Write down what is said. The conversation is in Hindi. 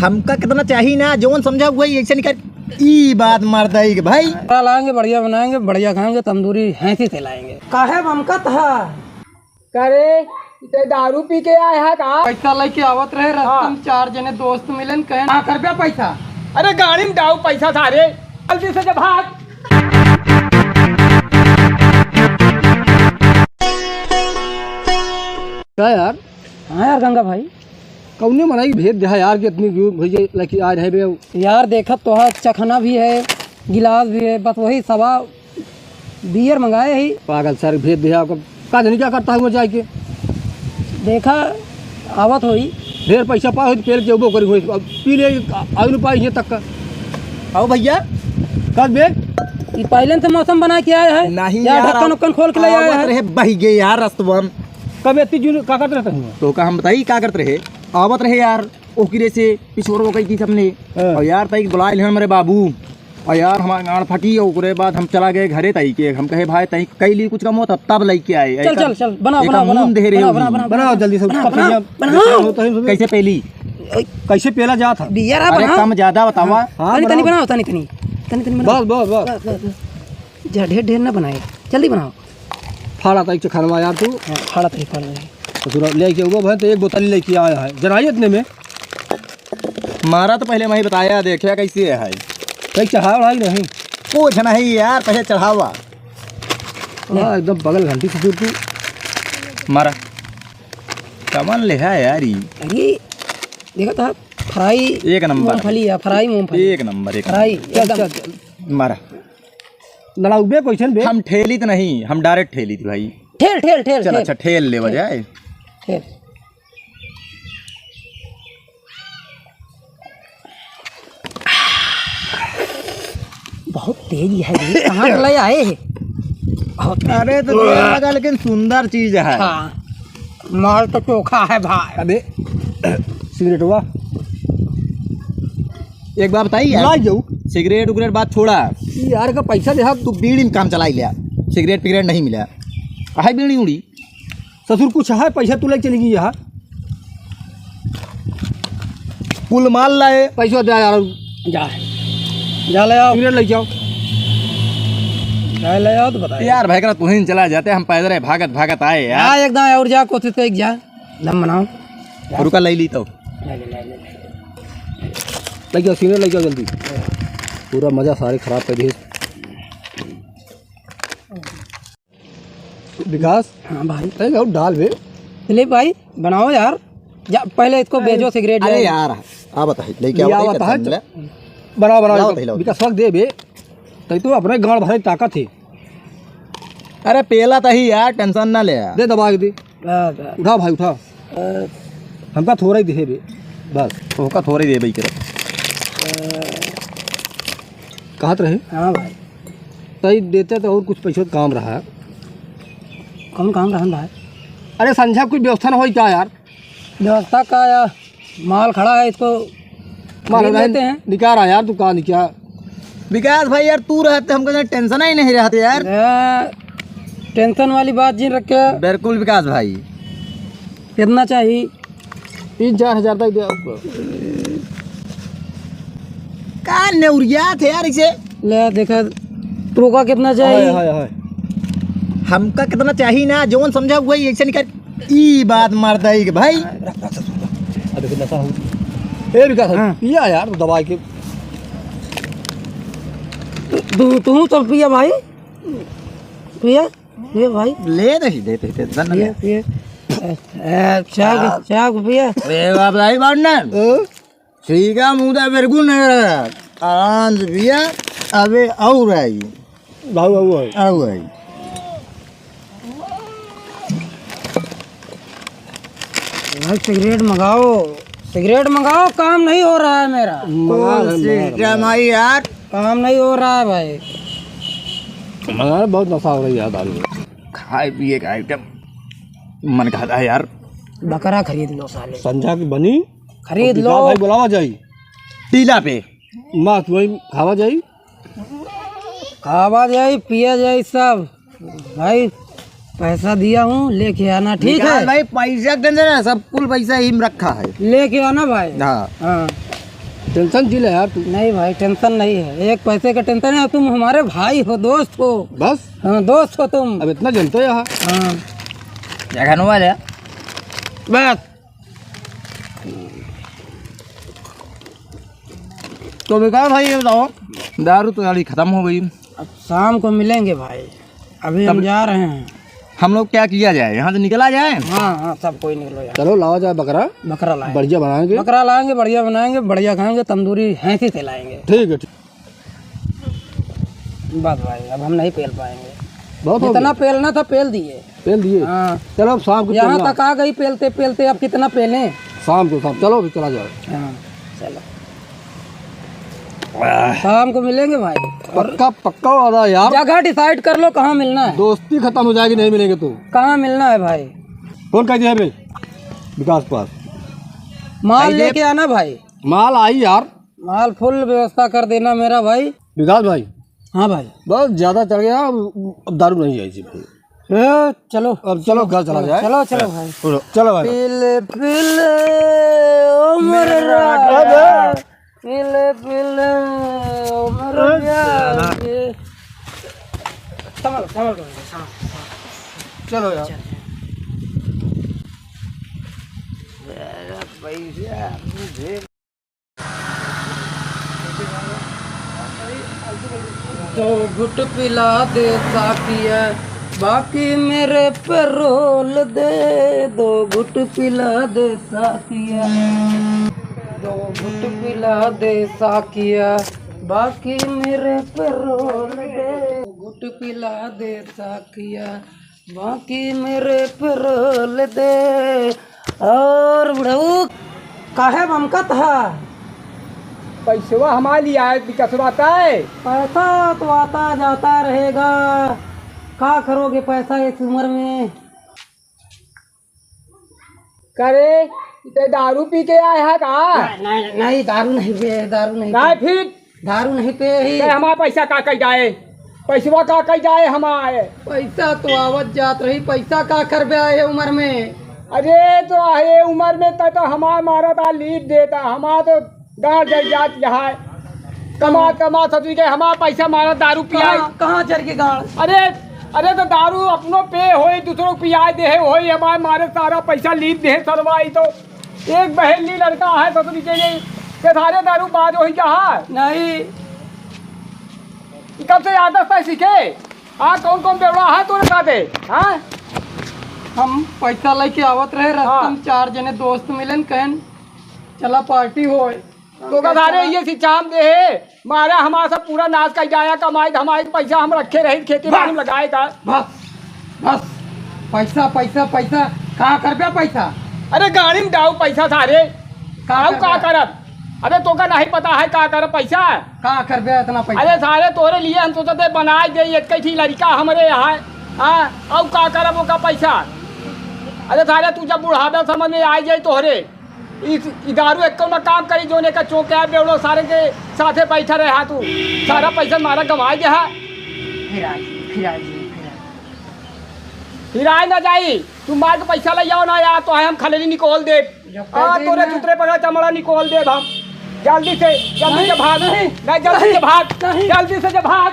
हमका कितना चाहिए ना जोन समझा हुआ ऐसे निकल ई बात मारता है कि भाई लाएंगे, बढ़िया बनाएंगे, बढ़िया खाएंगे, तंदूरी हैंसी खिलाएंगे। काहे बमकत है करे ते दारू पी के आए है का? पैसा लेके आवत रहे रास्ते में 4 जने दोस्त मिलन कहे ना कर पे पैसा। अरे गाड़ी में डाउ पैसा सारे जल्दी से जब भाग। क्या यार? हाँ यार गंगा भाई कौने मनाई भेद दिया यार कि इतनी भैया लेके आज है बे यार देखा तो है, चखना भी है, गिलास भी है, बस वही सवा बियर मंगाए ही। पागल सर भेद दिया आपको का नहीं क्या करता है वो जाके देखा आवत होई ढेर पैसा पाओ तो पेल के उबो करी हुई पी ले आयु नहीं पाई यहाँ तक का। आओ भैया कद बे ये पहले से मौसम बना के आया है नहीं यार, यार, ढक्कन उक्कन खोल के ले आया है। बही गए यार रस्तवन कब इतनी जून का करते रहते हैं तो का हम बताइए क्या करते रहे आवत रहे यार ओकिरे से पिछोर वो कही थी सबने और यार तई बुलाए ले मेरे बाबू और यार हमारे गाड़ फटी और ओकरे बाद हम चला गए घरे तई के हम कहे भाई तई कई ली कुछ कम हो तब लेके आए चल चल चल बनाओ बनाओ बनाओ बनाओ जल्दी से कैसे पहली कैसे पहला जा था बियर अरे बनाओ कम ज्यादा बतावा तनी तनी बनाओ तनी तनी तनी तनी बनाओ बस बस बस जा ढेर ढेर ना बनाए जल्दी बनाओ। फाड़ा तई खानवा यार तू फाड़ा तरी फाड़ा तो लेके उबो भाई तो एक बोतल लेके आया है जनाई इतने में मारा तो पहले मैं ही बताया देखिए कैसे है कहीं चढ़ा उड़ाई नहीं कुछ नहीं यार पहले चढ़ावा एकदम बगल घंटी से दूर तू मारा कमन ले है यार अरे देखा था फ्राई एक नंबर मूंगफली है, फ्राई मूंगफली एक नंबर एक फ्राई चल एकदम चल मारा लड़ाऊ बे क्वेश्चन बे हम ठेली तो नहीं हम डायरेक्ट ठेली थी भाई ठेल ठेल ठेल चल अच्छा ठेल ले बजाए ठेल। बहुत तेज है ये, कहाँ से ले आए हैं? बहुत अरे तो तेल लगा लेकिन सुंदर चीज है हाँ माल तो चोखा है भाई। अबे सिगरेट हुआ एक बार बताइए ला यार जाऊ सिगरेट उगरेट बात छोड़ा यार का पैसा दे तू बीड़ी में काम चलाई लिया सिगरेट पिगरेट नहीं मिला है बीड़ी उड़ी ससुर कुछ है पैसा तू लेके चली गई यहाँ कुल माल लाए पैसा दे यार जा जा ले आओ, सिगरेट ले जाओ जा ले आओ तो बताइए यार भाई करा तुम चला जाते हम पैदल भागत भागत आए यार हाँ एकदम और जा कोशिश कर जा दम बनाओ रुका ले ली तो ले ले ले ले ले जाओ सिगरेट ले जाओ जल्दी पूरा मजा सारे खराब कर दिए विकास हाँ भाई अरे और डाल बे दिलीप भाई बनाओ यार जा पहले इसको भेजो सिगरेट अरे ले। यार आ बताइए लेके लिया आओ हुआ था, मिला बनाओ लाओ बनाओ तो लाओ। विकास वक्त दे बे तो अपने गाँव भरे ताकत थी अरे पेला था ही यार टेंशन ना ले दे दबा के दे बस, उठा भाई उठा हमका थोड़ा ही दे बे बस तो का थोड़ी दे भाई करो कहत रहे हाँ भाई सही देते तो और कुछ पैसों का काम रहा है कौन काम रहा भाई? अरे संध्या कोई व्यवस्था ना हो क्या यार व्यवस्था का या माल खड़ा है इसको मान खरीद लेते हैं। निकाल रहा यार तू कहाँ निकाल विकास भाई यार तू रहते हमको टेंशन ही नहीं रहते यार टेंशन वाली बात जी रखे बिल्कुल विकास भाई कितना चाहिए 3-4 हज़ार तक दे आपको का नेउरिया थे यार इसे ले देखा तू का कितना चाहिए? हाय हमका कितना चाहिए ना जोन समझा हुआ ऐसे निकल ई बात मारता है कि भाई अरे कितना सा हो ए विकास हाँ। पिया यार दवाई के तू तो पिया भाई पिया पिया भाई ले नहीं देते टेंशन पिया पिया चाक चाक पिया अरे बाप भाई बाड़न ठीक है मुदा बिल्कुल नहीं रहा आराम से पिया अबे और आई भाऊ भाऊ और आई सिगरेट मंगाओ काम नहीं हो रहा है मेरा सिस्टम आई यार काम नहीं हो रहा है भाई मगर बहुत नशा हो रही है दारू में खाए पिए का आइटम मन कहता है यार बकरा खरीद लो साले संध्या की बनी खरीद और लो विकास भाई बुलावा जाई टीला पे माँ तुम्हें खावा जाई खावा जाए पिया जाए सब भाई पैसा दिया हूँ लेके आना ठीक विकास है भाई पैसा के अंदर ना सब कुल पैसा ही में रखा है लेके आना भाई हाँ हाँ टेंशन जी ले यार तू। नहीं भाई टेंशन नहीं है, एक पैसे का टेंशन है। तुम हमारे भाई हो, दोस्त हो। बस हाँ दोस्त हो तुम। अब इतना जनते हो यहाँ। हाँ क्या खाने वाले बस। तो बेकार भाई ये बताओ, दारू तो यार खत्म हो गई, अब शाम को मिलेंगे भाई, अभी हम जा रहे हैं। हम लोग क्या किया जाए, यहाँ से निकला जाए? हाँ हाँ सब कोई निकलो यार। चलो लाओ जाए बकरा, बकरा लाएंगे, बढ़िया बनाएंगे। बकरा लाएंगे, बढ़िया बनाएंगे, बढ़िया खाएंगे, तंदूरी हैंसी से लाएंगे। ठीक है ठीक। बस भाई अब हम नहीं पेल पाएंगे, बहुत हो जितना गया। पेलना था पेल दिए। पेल दिए। हाँ चलो अब शाम को यहाँ चलना। तक आ गई पेलते पेलते, अब कितना पेलें। शाम को शाम चलो अभी चला जाओ। हाँ चलो शाम को मिलेंगे भाई। पक्का पक्का वादा यार। जगह डिसाइड कर लो कहाँ मिलना है। दोस्ती खत्म हो जाएगी नहीं मिलेंगे तो। कहाँ मिलना है भाई? फोन कर दिया भाई विकास पास। माल लेके आना भाई, माल आई यार, माल फुल व्यवस्था कर देना मेरा भाई। विकास भाई। हाँ भाई बहुत ज्यादा चढ़ गया, अब दारू नहीं आई जी भाई। चलो अब चलो घर चला जाए। चलो चलो भाई। चलो भाई। पीले पीले ओ मेरे राजा, पीले पीले ओ मेरे प्यारे। संभल संभल कर, संभल। चलो यार। दो घुट पिला दे साकिया, बाकी मेरे पे रोल दे। दो घुट पिला दे साकिया, दो घुट पिला दे साकिया, बाकी मेरे पे रोल दे। घुट पिला दे साकिया, बाकी मेरे पे रोल दे। और बुढ़ऊ काहे बमकत है? पैसा हमारे लिए आए, दिक्कत आता है। पैसा तो आता जाता रहेगा, क्या करोगे पैसा इस उम्र में? करे इतने दारू पी के आए है का? नहीं नहीं दारू नहीं पे, दारू नहीं नहीं पे, फिर दारू नहीं पे ही। हमारा पैसा का कह जाए, पैसा का कह जाए हमारे। पैसा तो आवत जात रही, पैसा का करबे आए उम्र में? अरे तो आए उम्र में तो हमारा मारा था लीड देता, हमारा तो गाँव जल जात यहाँ कमा कमा सभी के हमारा पैसा मारा दारू पिया। कहाँ चढ़ के गाड़? अरे अरे तो दारू अपनों पे होई, दूसरों को पिया दे होई, हमारे मारे सारा पैसा लीड दे सरवाई। तो एक बहेली लड़का है ससुरी के लिए के सारे दारू बाज हो जहाँ नहीं कब से आदत है सीखे? हाँ कौन कौन बेवड़ा है तोरे साथे? हाँ हम पैसा लेके आवत रहे, रास्ते में चार जने दोस्त मिलन, कहन चला पार्टी हो। तो सारे ये सिचाम दे मारा हमारा सब पूरा नाश कर जाया, कमाई हमारे पैसा हम रखे रहे खेती बाड़ी में लगाए था। बस बस पैसा पैसा पैसा कहाँ करबे पैसा? अरे गाड़ी में डाऊ पैसा सारे काऊ का करब? अरे तो का नहीं पता है का करब पैसा? कहाँ करबे इतना पैसा? अरे सारे तोरे लिए हम सोचते बनाए दे एक ही लड़का हमारे यहाँ। हाँ अब का करब वो का पैसा? अरे सारे तू जब बुढ़ावे समझ में आ जाए तोहरे इस दारू एक ना काम करी जोने का चौक है बेवड़ो सारे के साथे बैठा रहे हा तू सारा पैसा मारा गंवाई दे है। हिराए ना जाई, तू मार के पैसा ले जाओ ना यार, तो हम खलेली निकोल दे। तोरे चुतरे पर चमड़ा निकोल दे हम। जल्दी से भाग, नहीं जल्दी से भाग, जल्दी से भाग।